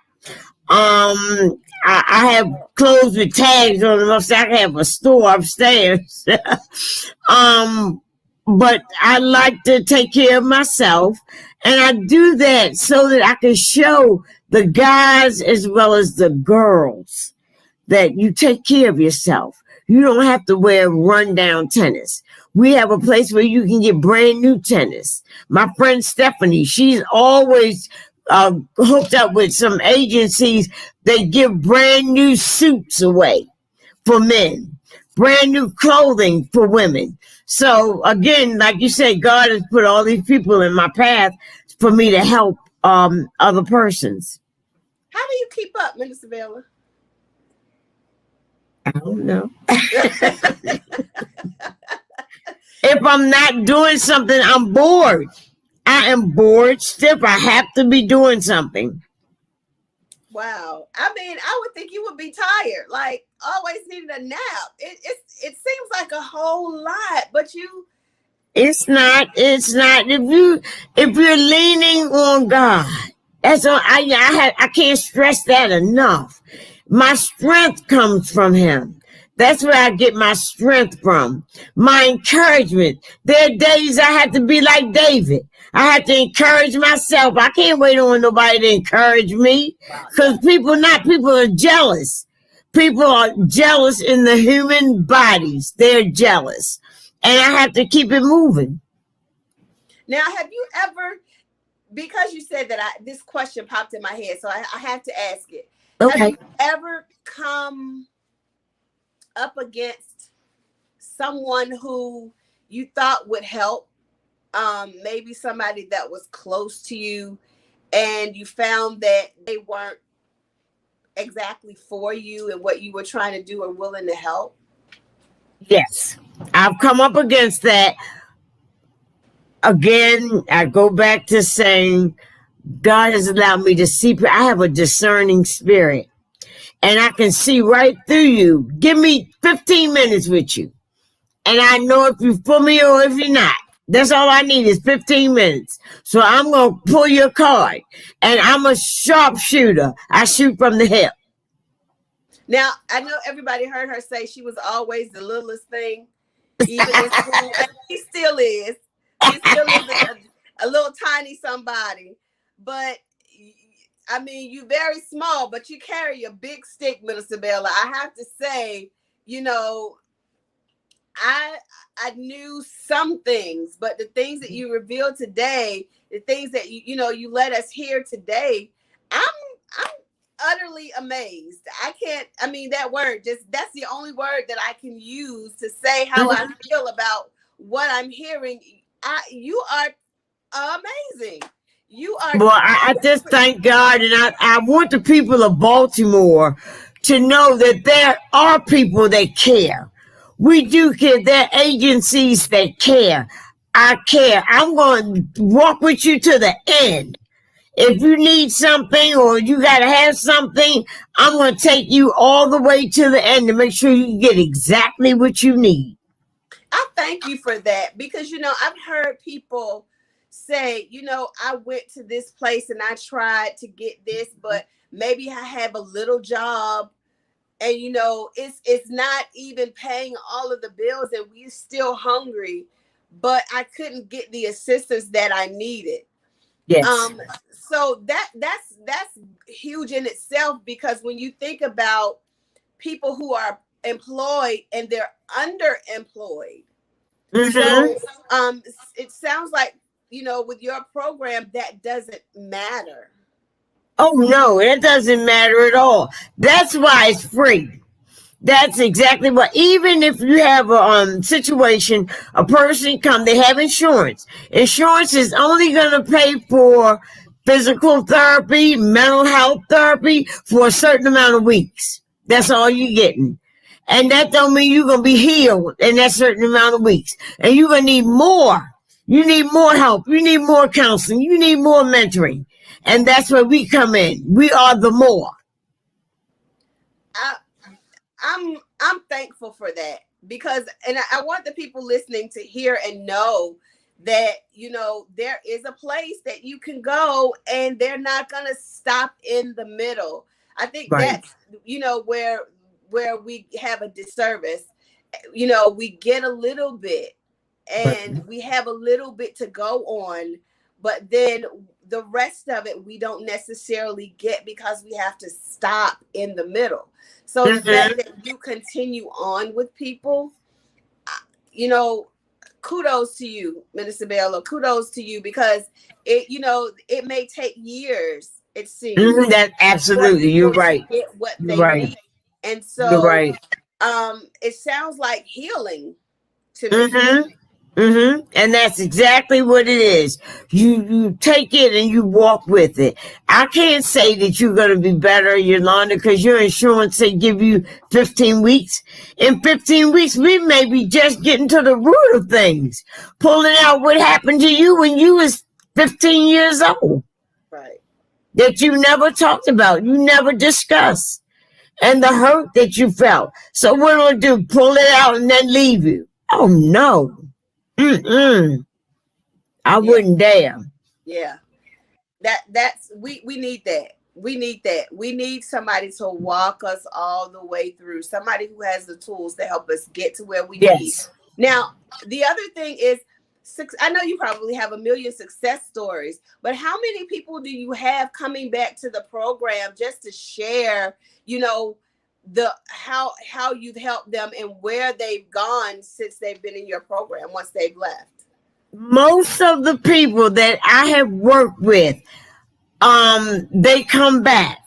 I have clothes with tags on them. I have a store upstairs. But I like to take care of myself. And I do that so that I can show the guys as well as the girls that you take care of yourself. You don't have to wear rundown tennis. We have a place where you can get brand new tennis. My friend Stephanie, she's always hooked up with some agencies. They give brand new suits away for men, brand new clothing for women. So again, like you said, God has put all these people in my path for me to help other persons. How do you keep up, Minister Bella? I don't know. If I'm not doing something, I'm bored. I am bored stiff. I have to be doing something. Wow. I mean, I would think you would be tired, like always needing a nap. It seems like a whole lot, but you. It's not. It's not. If you're leaning on God, that's all. I can't stress that enough. My strength comes from Him. That's where I get my strength from. My encouragement. There are days I have to be like David. I have to encourage myself. I can't wait on nobody to encourage me, Wow, because people are jealous. People are jealous in the human bodies. They're jealous. And I have to keep it moving. Now, have you ever, because you said that, this question popped in my head, so I have to ask it. Okay. Have you ever come up against someone who you thought would help? Maybe somebody that was close to you, and you found that they weren't exactly for you and what you were trying to do or willing to help? Yes. I've come up against that. Again, I go back to saying God has allowed me to see. I have a discerning spirit, and I can see right through you. Give me 15 minutes with you, and I know if you're for me or if you're not. That's all I need is 15 minutes. So I'm going to pull your card, and I'm a sharpshooter. I shoot from the hip. Now, I know everybody heard her say she was always the littlest thing, even in school. And she still is. She still is a little tiny somebody. But, I mean, you very small, but you carry a big stick, Minister Bella. I have to say, you know, I knew some things, but the things that you revealed today, the things that you let us hear today, I'm utterly amazed. I mean, that word, that's the only word that I can use to say how I feel about what I'm hearing. You are amazing. You are. Well, I just thank God, and I want the people of Baltimore to know that there are people that care. We do care. There are agencies that care. I care. I'm going to walk with you to the end. If you need something or you got to have something, I'm going to take you all the way to the end to make sure you get exactly what you need. I thank you for that, because, I've heard people say, I went to this place and I tried to get this, but maybe I have a little job and, it's not even paying all of the bills and we're still hungry, but I couldn't get the assistance that I needed. Yes. So that's huge in itself, because when you think about people who are employed and they're underemployed, so it sounds like, with your program, that doesn't matter. Oh no, it doesn't matter at all. That's why it's free. That's exactly what. Even if you have a situation, a person come, they have insurance. Insurance is only going to pay for physical therapy, mental health therapy for a certain amount of weeks. That's all you're getting. And that don't mean you're going to be healed in that certain amount of weeks. And you're going to need more. You need more help. You need more counseling. You need more mentoring. And that's where we come in. We are the more. I'm thankful for that, because, and I want the people listening to hear and know that, there is a place that you can go and they're not going to stop in the middle. I think that's, where we have a disservice. We get a little bit and we have a little bit to go on, but then the rest of it we don't necessarily get because we have to stop in the middle. So the fact that you continue on with people, kudos to you, Minister Bella. Kudos to you, because it may take years, it seems. That absolutely, you're right. Get what they need. And so you're right. It sounds like healing to me. And that's exactly what it is. You take it and you walk with it. I can't say that you're going to be better, Yolanda, because your insurance they give you 15 weeks. In 15 weeks, we may be just getting to the root of things, pulling out what happened to you when you was 15 years old Right. that you never talked about, you never discussed, and the hurt that you felt. So what do I do? Pull it out and then leave you? Oh no. Mm-mm. I Yeah. wouldn't dare. Yeah. That's we need that. We need that. We need somebody to walk us all the way through. Somebody who has the tools to help us get to where we need. Yes. Now, the other thing is, I know you probably have a million success stories, but how many people do you have coming back to the program just to share, you know, the how you've helped them and where they've gone since they've been in your program once they've left? Most of the people that I have worked with, they come back.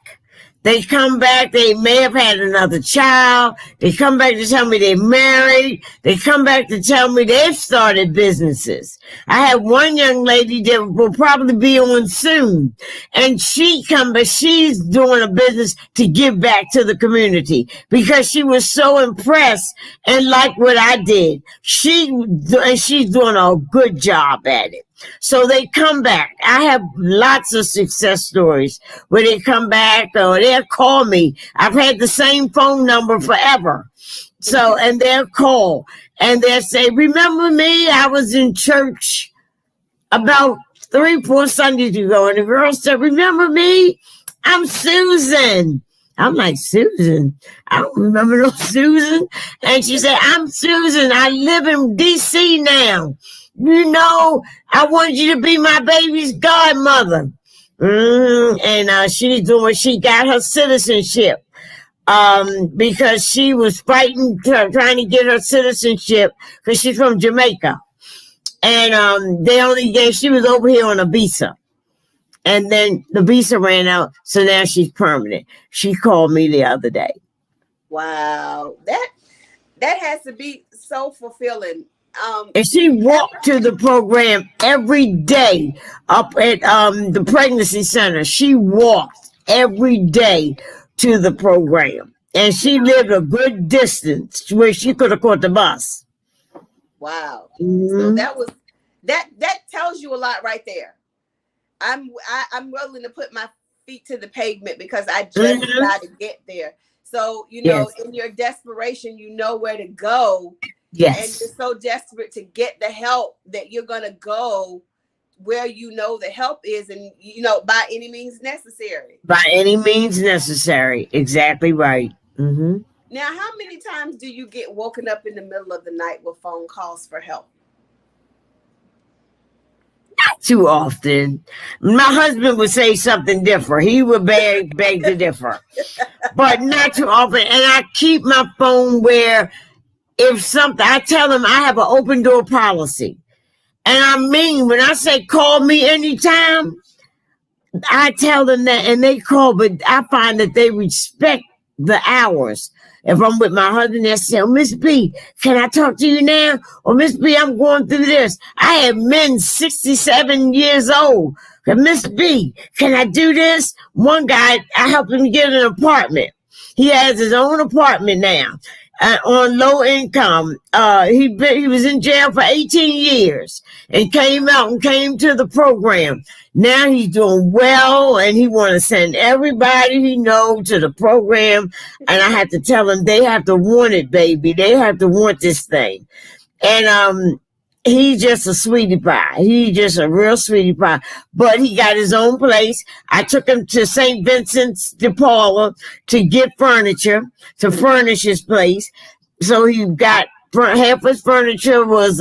They come back. They may have had another child. They come back to tell me they're married. They come back to tell me they've started businesses. I have one young lady that will probably be on soon, and she's doing a business to give back to the community because she was so impressed and liked what I did. She's doing a good job at it. So they come back. I have lots of success stories where they come back or they'll call me. I've had the same phone number forever. So, and they'll call and they'll say, remember me? I was in church about 3-4 Sundays ago. And the girl said, remember me? I'm Susan. I'm like, Susan? I don't remember no Susan. And she said, I'm Susan. I live in D.C. now. You know, I wanted you to be my baby's godmother. And she got her citizenship because she was fighting, trying to get her citizenship because she's from Jamaica. And she was over here on a visa. And then the visa ran out, so now she's permanent. She called me the other day. Wow. That has to be so fulfilling. And she walked to the program every day up at the pregnancy center. She walked every day to the program. And she lived a good distance where she could have caught the bus. Wow. So that tells you a lot right there. I'm willing to put my feet to the pavement because I just got to get there. So, in your desperation, you know where to go. Yes. And you're so desperate to get the help that you're going to go where the help is and, by any means necessary. By any means necessary. Exactly right. Mm-hmm. Now, how many times do you get woken up in the middle of the night with phone calls for help? Not too often. My husband would say something different. He would beg to differ. But not too often. And I keep my phone where I tell them I have an open door policy. And I mean, when I say call me anytime, I tell them that and they call, but I find that they respect the hours. If I'm with my husband, they say, oh, Miss B, can I talk to you now? Or Miss B, I'm going through this. I have men 67 years old. Miss B, can I do this? One guy, I helped him get an apartment. He has his own apartment now. On low income. He was in jail for 18 years and came out and came to the program. Now he's doing well and he want to send everybody he knows to the program. And I have to tell him they have to want it, baby. They have to want this thing. And he's just a sweetie pie. He's just a real sweetie pie. But he got his own place. I took him to St. Vincent's de Paul to get furniture, to furnish his place. So he got half his furniture was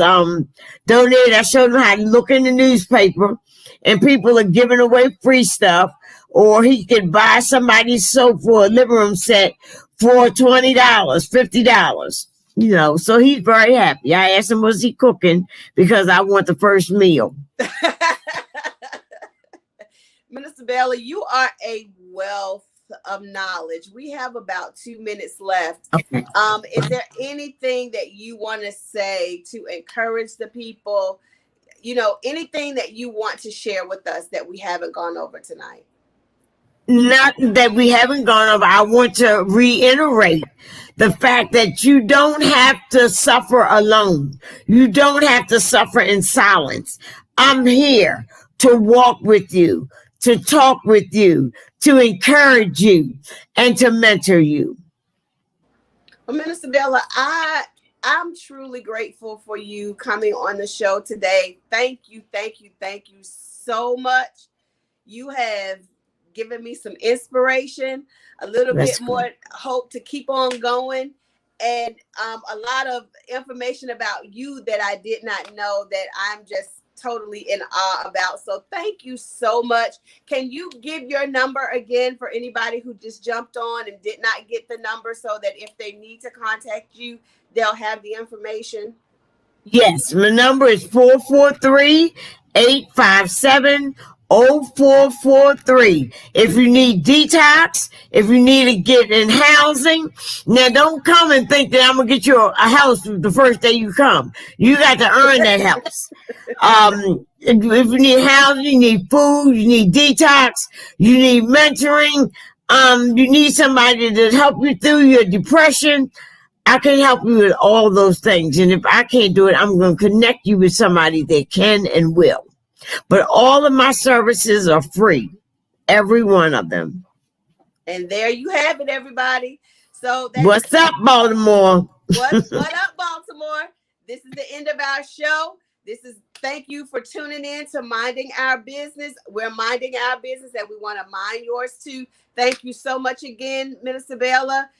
donated. I showed him how to look in the newspaper. And people are giving away free stuff. Or he could buy somebody's soap for a living room set for $20, $50. So he's very happy. I asked him, was he cooking? Because I want the first meal. Minister Bayala, you are a wealth of knowledge. We have about 2 minutes left. Okay. Is there anything that you want to say to encourage the people? Anything that you want to share with us that we haven't gone over tonight? Not that we haven't gone over. I want to reiterate the fact that you don't have to suffer alone. You don't have to suffer in silence. I'm here to walk with you, to talk with you, to encourage you, and to mentor you. Well, Minister Bella, I'm truly grateful for you coming on the show today. Thank you, thank you, thank you so much. You have given me some inspiration, a little That's bit good. more hope to keep on going, and a lot of information about you that I did not know that I'm just totally in awe about. So thank you so much. Can you give your number again for anybody who just jumped on and did not get the number, so that if they need to contact you, they'll have the information? Yes, my number is 443-857-0443. If you need detox, if you need to get in housing, now don't come and think that I'm going to get you a house the first day you come. You got to earn that house. If you need housing, you need food, you need detox, you need mentoring, you need somebody to help you through your depression, I can help you with all those things. And if I can't do it, I'm going to connect you with somebody that can and will. But all of my services are free. Every one of them. And there you have it, everybody. So What's up, Baltimore? What up, Baltimore? This is the end of our show. Thank you for tuning in to Minding Our Business. We're minding our business and we want to mind yours too. Thank you so much again, Minister Bella.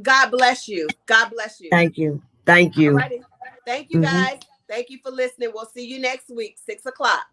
God bless you. God bless you. Thank you. Thank you. Alrighty. Thank you, guys. Thank you for listening. We'll see you next week, 6 o'clock.